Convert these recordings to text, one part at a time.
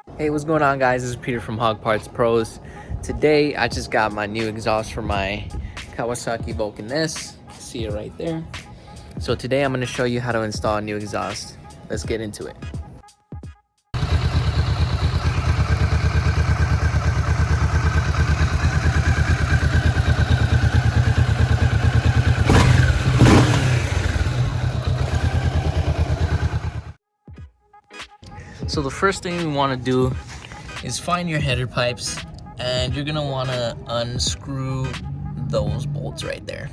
Hey, what's going on, guys? This is Peter from Hog Parts Pros. Today I just got my new exhaust for my Kawasaki Vulcan S. See it right there. So today I'm going to show you how to install a new exhaust. Let's get into it. So the first thing we want to do is find your header pipes, and you're going to want to unscrew those bolts right there.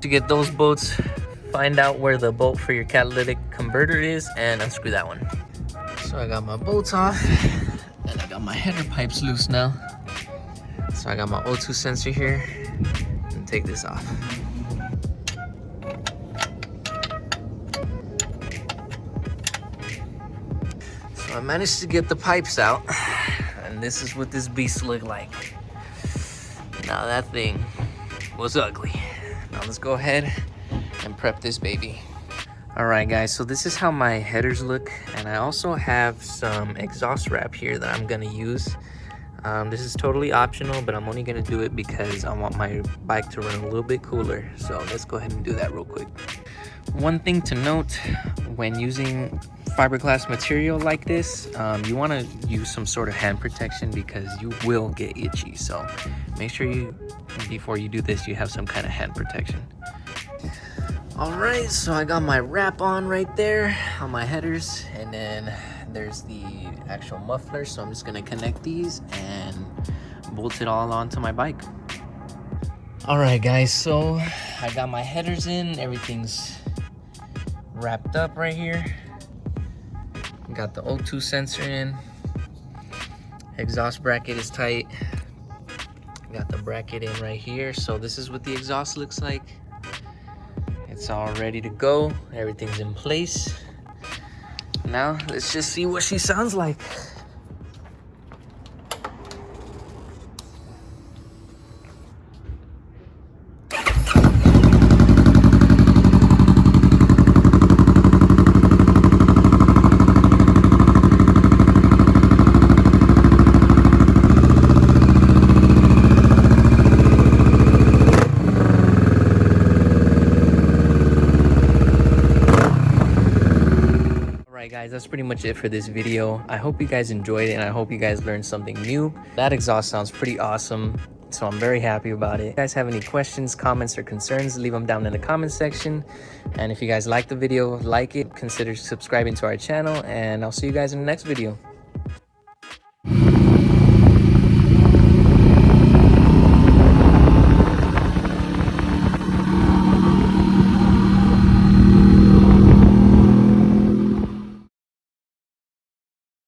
To get those bolts, find out where the bolt for your catalytic converter is and unscrew that one. So I got my bolts off and I got my header pipes loose now. So I got my O2 sensor here and take this off. So I managed to get the pipes out, and this is what this beast looked like. Now that thing was ugly. Now let's go ahead and prep this baby. All right, guys, so this is how my headers look, and I also have some exhaust wrap here that I'm gonna use. This is totally optional, but I'm only gonna do it because I want my bike to run a little bit cooler. So let's go ahead and do that real quick. One thing to note when using fiberglass material like this, you want to use some sort of hand protection because you will get itchy. So make sure before you do this, you have some kind of hand protection. All right, so I got my wrap on right there on my headers, and then there's the actual muffler. So I'm just gonna connect these and bolt it all onto my bike. All right, guys, so I got my headers in, everything's wrapped up right here. Got the O2 sensor in, exhaust bracket is tight, got the bracket in right here. So this is what the exhaust looks like. It's all ready to go, everything's in place. Now let's just see what she sounds like. Alright guys, that's pretty much it for this video. I hope you guys enjoyed it, and I hope you guys learned something new. That exhaust sounds pretty awesome, so I'm very happy about it. If you guys have any questions, comments, or concerns, leave them down in the comment section. And if you guys like the video, like it, consider subscribing to our channel, and I'll see you guys in the next video.